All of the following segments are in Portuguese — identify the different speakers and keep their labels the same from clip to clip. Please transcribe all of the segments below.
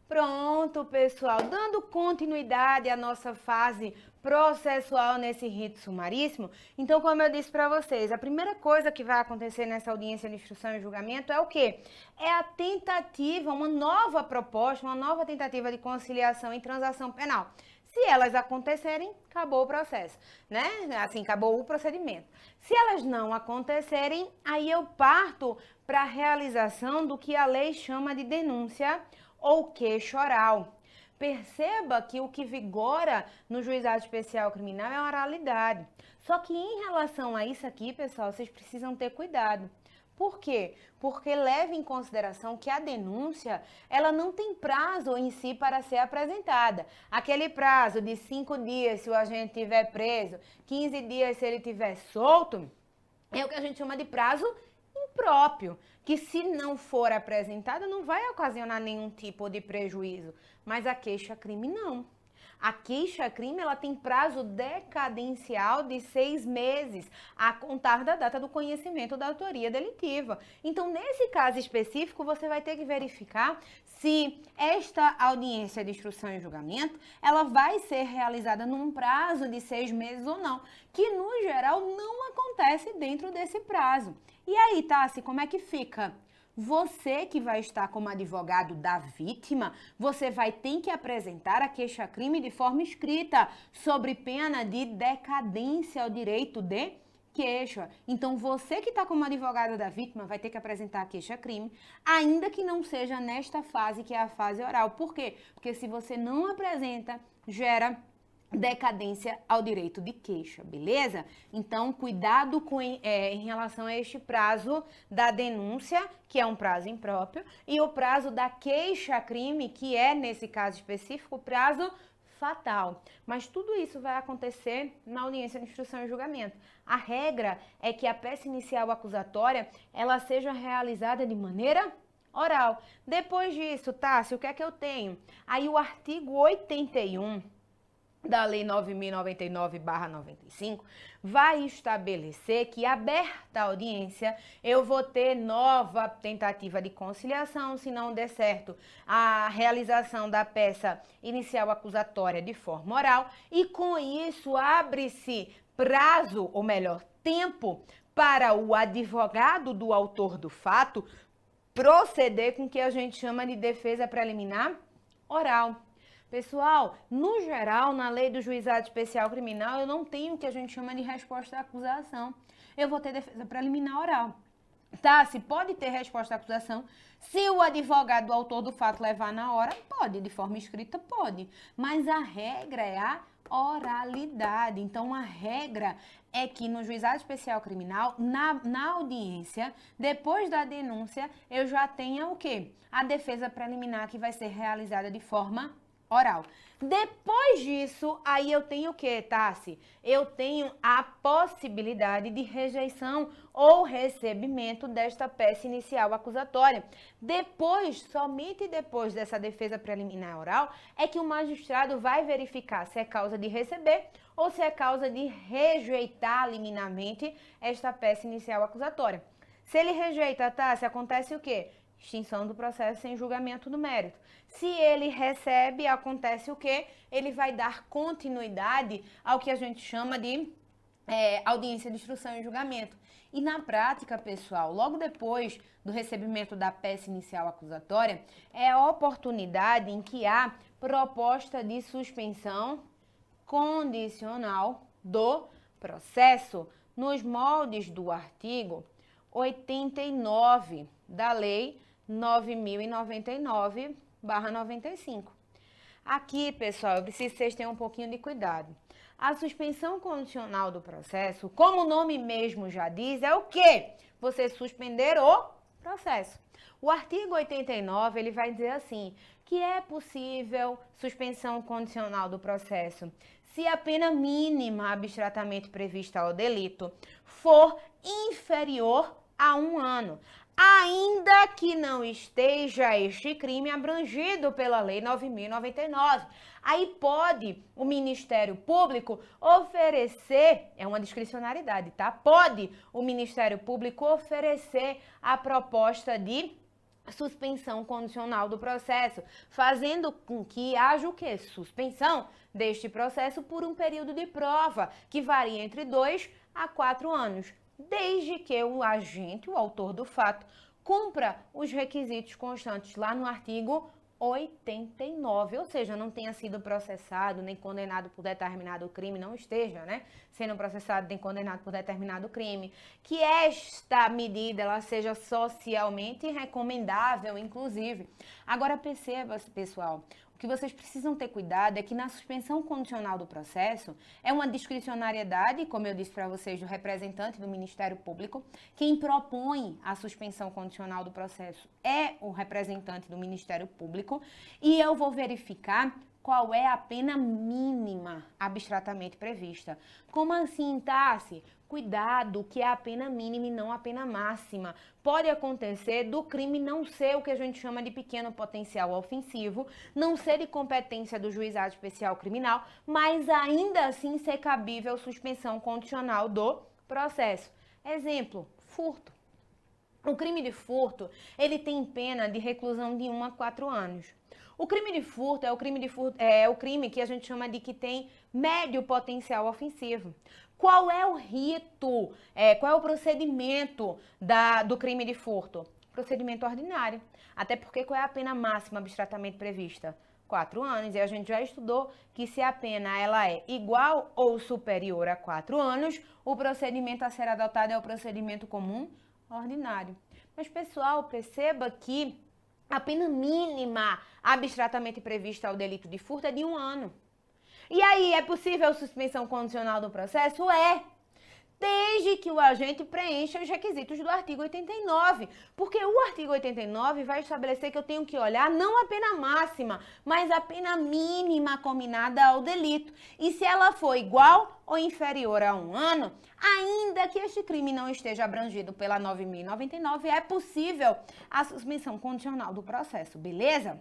Speaker 1: Pronto, pessoal, dando continuidade à nossa fase processual nesse rito sumaríssimo. Então, como eu disse para vocês, a primeira coisa que vai acontecer nessa audiência de instrução e julgamento é o quê? É a tentativa, uma nova proposta, uma nova tentativa de conciliação em transação penal. Se elas acontecerem, acabou o processo, né? Assim, acabou o procedimento. Se elas não acontecerem, aí eu parto para a realização do que a lei chama de denúncia ou queixa oral. Perceba que o que vigora no juizado especial criminal é a oralidade. Só que em relação a isso aqui, pessoal, vocês precisam ter cuidado. Por quê? Porque leve em consideração que a denúncia, ela não tem prazo em si para ser apresentada. Aquele prazo de 5 dias se o agente estiver preso, 15 dias se ele estiver solto, é o que a gente chama de prazo impróprio, que se não for apresentada não vai ocasionar nenhum tipo de prejuízo, mas a queixa-crime não. A queixa-crime ela tem prazo decadencial de 6 meses, a contar da data do conhecimento da autoria delitiva. Então, nesse caso específico, você vai ter que verificar se esta audiência de instrução e julgamento, ela vai ser realizada num prazo de 6 meses ou não, que no geral não acontece dentro desse prazo. E aí, Tassi, como é que fica? Você que vai estar como advogado da vítima, você vai ter que apresentar a queixa-crime de forma escrita, sob pena de decadência ao direito de queixa. Então, você que está como advogado da vítima vai ter que apresentar a queixa-crime, ainda que não seja nesta fase, que é a fase oral. Por quê? Porque se você não apresenta, gera decadência ao direito de queixa, beleza? Então, cuidado em relação a este prazo da denúncia, que é um prazo impróprio, e o prazo da queixa-crime, que é, nesse caso específico, o prazo fatal. Mas tudo isso vai acontecer na audiência de instrução e julgamento. A regra é que a peça inicial acusatória, ela seja realizada de maneira oral. Depois disso, Tassi, o que é que eu tenho? Aí o artigo 81 da Lei 9.099/95, vai estabelecer que, aberta a audiência, eu vou ter nova tentativa de conciliação, se não der certo a realização da peça inicial acusatória de forma oral, e com isso abre-se prazo, ou melhor, tempo, para o advogado do autor do fato proceder com o que a gente chama de defesa preliminar oral. Pessoal, no geral, na lei do juizado especial criminal, eu não tenho o que a gente chama de resposta à acusação. Eu vou ter defesa preliminar oral. Tá, se pode ter resposta à acusação, se o advogado do autor do fato levar na hora, pode, de forma escrita, pode. Mas a regra é a oralidade. Então, a regra é que no juizado especial criminal, na audiência, depois da denúncia, eu já tenha o quê? A defesa preliminar que vai ser realizada de forma oral. Depois disso, aí eu tenho o que, Tassi? Eu tenho a possibilidade de rejeição ou recebimento desta peça inicial acusatória. Depois, somente depois dessa defesa preliminar oral, é que o magistrado vai verificar se é causa de receber ou se é causa de rejeitar liminarmente esta peça inicial acusatória. Se ele rejeita, Tassi, acontece o quê? Extinção do processo sem julgamento do mérito. Se ele recebe, acontece o quê? Ele vai dar continuidade ao que a gente chama de audiência de instrução e julgamento. E na prática, pessoal, logo depois do recebimento da peça inicial acusatória, é a oportunidade em que há proposta de suspensão condicional do processo nos moldes do artigo 89 da Lei 9.099/95. Aqui, pessoal, eu preciso que vocês tenham um pouquinho de cuidado. A suspensão condicional do processo, como o nome mesmo já diz, é o quê? Você suspender o processo. O artigo 89, ele vai dizer assim, que é possível suspensão condicional do processo se a pena mínima abstratamente prevista ao delito for inferior a 1 ano, ainda que não esteja este crime abrangido pela Lei 9.099. Aí pode o Ministério Público oferecer, é uma discricionariedade, tá? Pode o Ministério Público oferecer a proposta de suspensão condicional do processo, fazendo com que haja o quê? Suspensão deste processo por um período de prova, que varia entre 2 a 4 anos, desde que o agente, o autor do fato, cumpra os requisitos constantes lá no artigo 89, ou seja, não tenha sido processado nem condenado por determinado crime, não esteja, sendo processado nem condenado por determinado crime, que esta medida ela seja socialmente recomendável, inclusive. Agora perceba, pessoal, o que vocês precisam ter cuidado é que na suspensão condicional do processo é uma discricionariedade, como eu disse para vocês, do representante do Ministério Público. Quem propõe a suspensão condicional do processo é o representante do Ministério Público e eu vou verificar qual é a pena mínima abstratamente prevista. Como assim, Tassi? Cuidado, que é a pena mínima e não a pena máxima. Pode acontecer do crime não ser o que a gente chama de pequeno potencial ofensivo, não ser de competência do juizado especial criminal, mas ainda assim ser cabível suspensão condicional do processo. Exemplo, furto. O crime de furto, ele tem pena de reclusão de 1 a 4 anos. O crime de furto é o crime que a gente chama de que tem médio potencial ofensivo. Qual é o rito, qual é o procedimento do crime de furto? Procedimento ordinário. Até porque qual é a pena máxima abstratamente prevista? 4 anos. E a gente já estudou que se a pena ela é igual ou superior a 4 anos, o procedimento a ser adotado é o procedimento comum ordinário. Mas, pessoal, perceba que a pena mínima abstratamente prevista ao delito de furto é de 1 ano. E aí, é possível suspensão condicional do processo? É, desde que o agente preencha os requisitos do artigo 89. Porque o artigo 89 vai estabelecer que eu tenho que olhar não a pena máxima, mas a pena mínima combinada ao delito. E se ela for igual ou inferior a 1 ano, ainda que este crime não esteja abrangido pela 9.099, é possível a suspensão condicional do processo, beleza?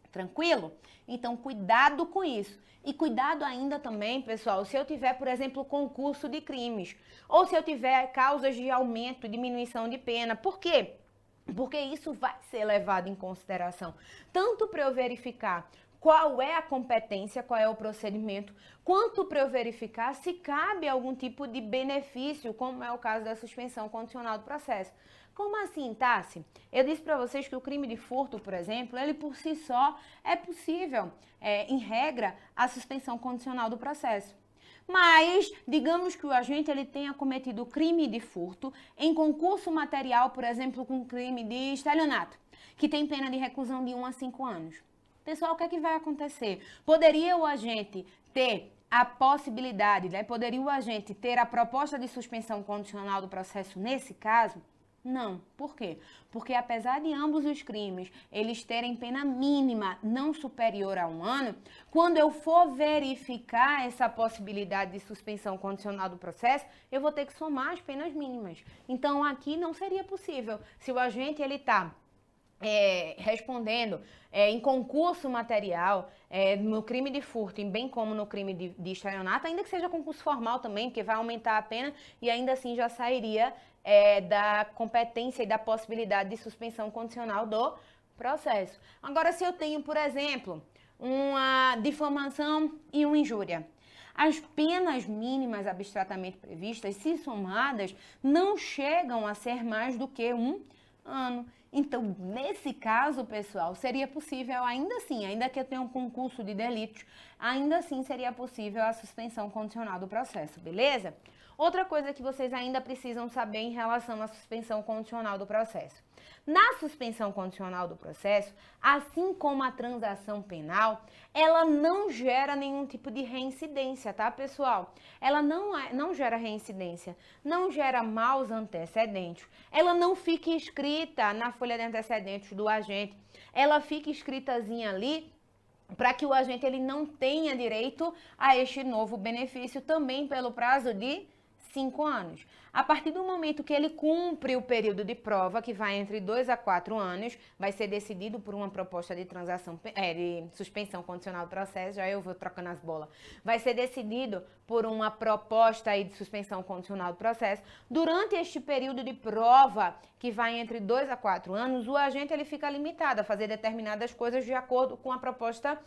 Speaker 1: Tranquilo? Então, cuidado com isso. E cuidado ainda também, pessoal, se eu tiver, por exemplo, concurso de crimes, ou se eu tiver causas de aumento, diminuição de pena. Por quê? Porque isso vai ser levado em consideração, tanto para eu verificar qual é a competência, qual é o procedimento, quanto para eu verificar se cabe algum tipo de benefício, como é o caso da suspensão condicional do processo. Como assim, Tassi? Eu disse para vocês que o crime de furto, por exemplo, ele por si só é possível, em regra, a suspensão condicional do processo. Mas, digamos que o agente ele tenha cometido crime de furto em concurso material, por exemplo, com crime de estelionato, que tem pena de reclusão de 1 a 5 anos. Pessoal, o que é que vai acontecer? Poderia o agente ter a possibilidade, poderia o agente ter a proposta de suspensão condicional do processo nesse caso? Não. Por quê? Porque apesar de ambos os crimes eles terem pena mínima não superior a 1 ano, quando eu for verificar essa possibilidade de suspensão condicional do processo, eu vou ter que somar as penas mínimas. Então, aqui não seria possível. Se o agente ele está respondendo em concurso material, no crime de furto, bem como no crime de estelionato, ainda que seja concurso formal também, porque vai aumentar a pena e ainda assim já sairia da competência e da possibilidade de suspensão condicional do processo. Agora, se eu tenho, por exemplo, uma difamação e uma injúria, as penas mínimas abstratamente previstas, se somadas, não chegam a ser mais do que 1 ano. Então, nesse caso, pessoal, seria possível, ainda assim, ainda que eu tenha um concurso de delitos, ainda assim seria possível a suspensão condicional do processo, beleza? Outra coisa que vocês ainda precisam saber em relação à suspensão condicional do processo. Na suspensão condicional do processo, assim como a transação penal, ela não gera nenhum tipo de reincidência, tá, pessoal? Ela não gera reincidência, não gera maus antecedentes, ela não fica escrita na folha de antecedentes do agente, ela fica escritazinha ali para que o agente ele não tenha direito a este novo benefício também pelo prazo de 5 anos. A partir do momento que ele cumpre o período de prova, que vai entre 2 a 4 anos, vai ser decidido por uma proposta de de suspensão condicional do processo, já eu vou trocando as bolas, vai ser decidido por uma proposta aí de suspensão condicional do processo. Durante este período de prova, que vai entre 2 a 4 anos, o agente ele fica limitado a fazer determinadas coisas de acordo com a proposta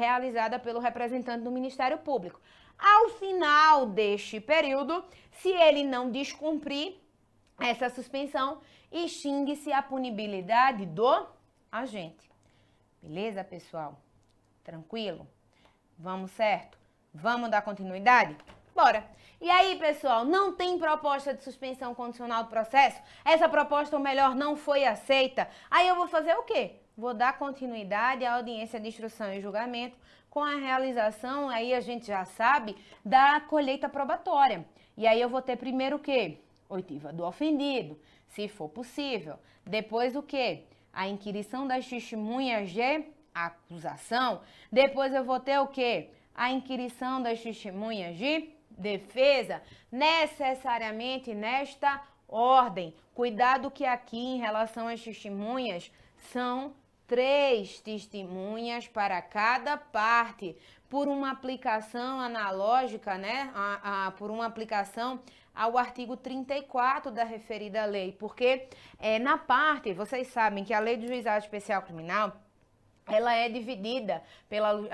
Speaker 1: realizada pelo representante do Ministério Público. Ao final deste período, se ele não descumprir essa suspensão, extingue-se a punibilidade do agente. Beleza, pessoal? Tranquilo? Vamos certo? Vamos dar continuidade? Bora! E aí, pessoal, não tem proposta de suspensão condicional do processo? Essa proposta, ou melhor, não foi aceita? Aí eu vou fazer o quê? Vou dar continuidade à audiência de instrução e julgamento com a realização, aí a gente já sabe, da colheita probatória. E aí eu vou ter primeiro o quê? Oitiva do ofendido, se for possível. Depois o quê? A inquirição das testemunhas de acusação. Depois eu vou ter o quê? A inquirição das testemunhas de defesa, necessariamente nesta ordem. Cuidado que aqui, em relação às testemunhas, são 3 testemunhas para cada parte, por uma aplicação analógica, né? Por uma aplicação ao artigo 34 da referida lei, porque na parte, vocês sabem que a lei do juizado especial criminal, ela é dividida pelo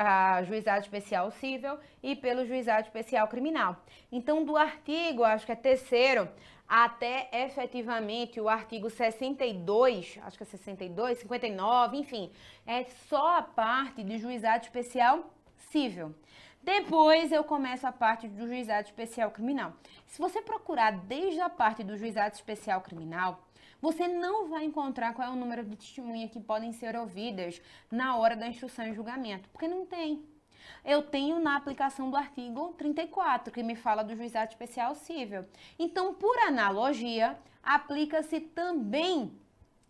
Speaker 1: juizado especial civil e pelo juizado especial criminal. Então, do artigo, acho que é 3º, até efetivamente o artigo 62, acho que é 62, 59, enfim, é só a parte do juizado especial civil. Depois eu começo a parte do juizado especial criminal. Se você procurar desde a parte do juizado especial criminal, você não vai encontrar qual é o número de testemunhas que podem ser ouvidas na hora da instrução e julgamento, porque não tem. Eu tenho na aplicação do artigo 34, que me fala do juizado especial civil. Então, por analogia, aplica-se também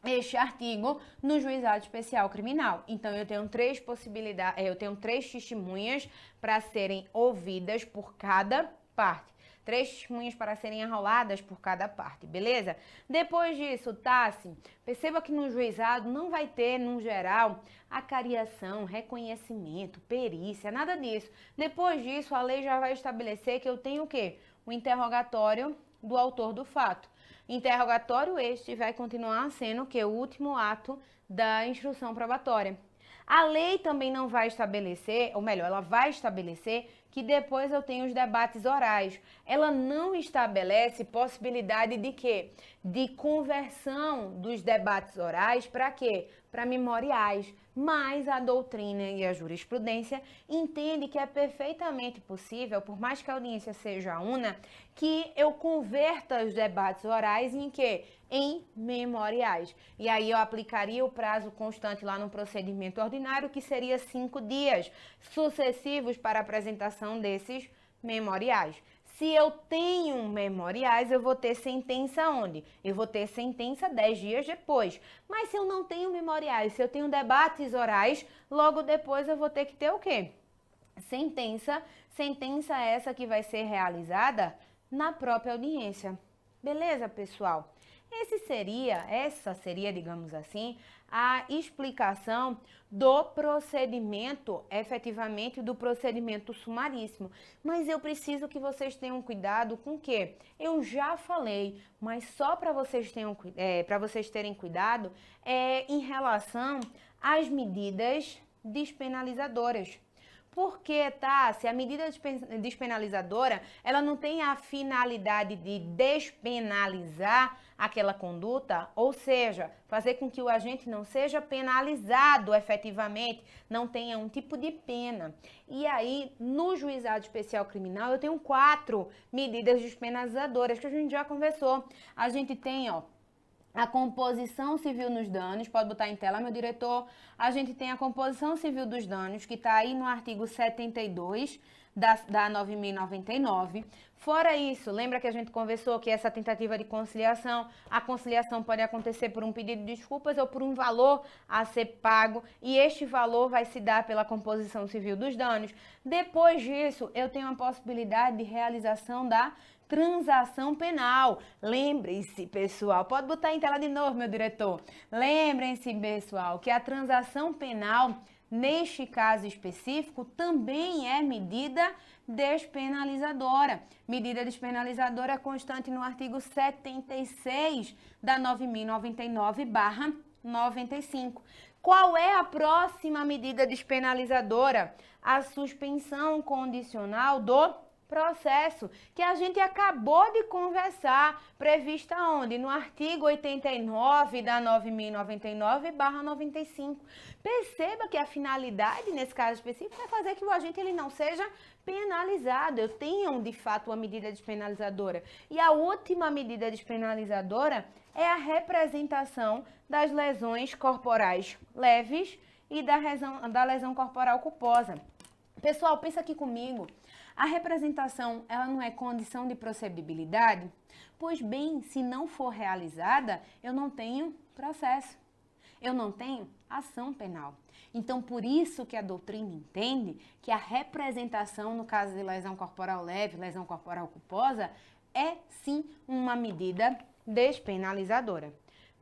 Speaker 1: este artigo no juizado especial criminal. Então, eu tenho 3 possibilidades, eu tenho 3 testemunhas para serem ouvidas por cada parte. 3 testemunhas para serem enroladas por cada parte, beleza? Depois disso, Tassi, perceba que no juizado não vai ter, no geral, acariação, reconhecimento, perícia, nada disso. Depois disso, a lei já vai estabelecer que eu tenho o quê? O interrogatório do autor do fato. Interrogatório este vai continuar sendo o quê? O último ato da instrução probatória. A lei também não vai estabelecer, ou melhor, ela vai estabelecer que depois eu tenho os debates orais. Ela não estabelece possibilidade de quê? De conversão dos debates orais para quê? Para memoriais. Mas a doutrina e a jurisprudência entende que é perfeitamente possível, por mais que a audiência seja una, que eu converta os debates orais em quê? Em memoriais. E aí eu aplicaria o prazo constante lá no procedimento ordinário, que seria 5 dias sucessivos para a apresentação desses memoriais. Se eu tenho memoriais, eu vou ter sentença onde? Eu vou ter sentença 10 dias depois. Mas se eu não tenho memoriais, se eu tenho debates orais, logo depois eu vou ter que ter o quê? Sentença. Sentença essa que vai ser realizada na própria audiência. Beleza, pessoal? Essa seria, digamos assim, a explicação do procedimento, efetivamente, do procedimento sumaríssimo. Mas eu preciso que vocês tenham cuidado com o quê? Eu já falei, mas só para vocês terem cuidado em relação às medidas despenalizadoras. Porque, tá? Se a medida despenalizadora, ela não tem a finalidade de despenalizar aquela conduta, ou seja, fazer com que o agente não seja penalizado efetivamente, não tenha um tipo de pena. E aí, no juizado especial criminal, eu tenho 4 medidas despenalizadoras que a gente já conversou. A gente tem, ó, a composição civil nos danos, pode botar em tela, meu diretor. A gente tem a composição civil dos danos, que está aí no artigo 72 da 9.099. Fora isso, lembra que a gente conversou que essa tentativa de conciliação, a conciliação pode acontecer por um pedido de desculpas ou por um valor a ser pago, e este valor vai se dar pela composição civil dos danos. Depois disso, eu tenho a possibilidade de realização da transação penal. Lembrem-se, pessoal, pode botar em tela de novo, meu diretor. Lembrem-se, pessoal, que a transação penal, neste caso específico, também é medida despenalizadora. Medida despenalizadora constante no artigo 76 da 9.099/95. Qual é a próxima medida despenalizadora? A suspensão condicional do processo, que a gente acabou de conversar, prevista onde? No artigo 89 da 9.099/95. Perceba que a finalidade, nesse caso específico, é fazer que o agente ele não seja penalizado. Eu tenho, de fato, uma medida despenalizadora. E a última medida despenalizadora é a representação das lesões corporais leves e da lesão corporal culposa. Pessoal, pensa aqui comigo. A representação, ela não é condição de procedibilidade? Pois bem, se não for realizada, eu não tenho processo. Eu não tenho ação penal. Então, por isso que a doutrina entende que a representação, no caso de lesão corporal leve, lesão corporal culposa, é sim uma medida despenalizadora.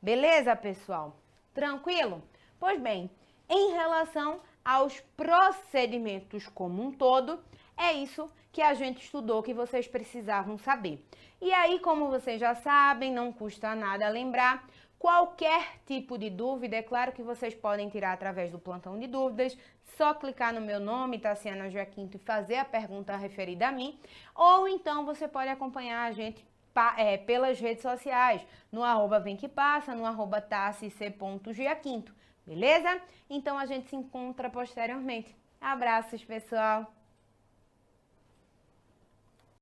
Speaker 1: Beleza, pessoal? Tranquilo? Pois bem, em relação aos procedimentos como um todo, é isso que a gente estudou, que vocês precisavam saber. E aí, como vocês já sabem, não custa nada lembrar, qualquer tipo de dúvida, é claro que vocês podem tirar através do plantão de dúvidas, só clicar no meu nome, Tassiana Jaquinto, e fazer a pergunta referida a mim, ou então você pode acompanhar a gente pelas redes sociais, no @vemquepassa, no @tassic.jaquinto, beleza? Então a gente se encontra posteriormente. Abraços, pessoal!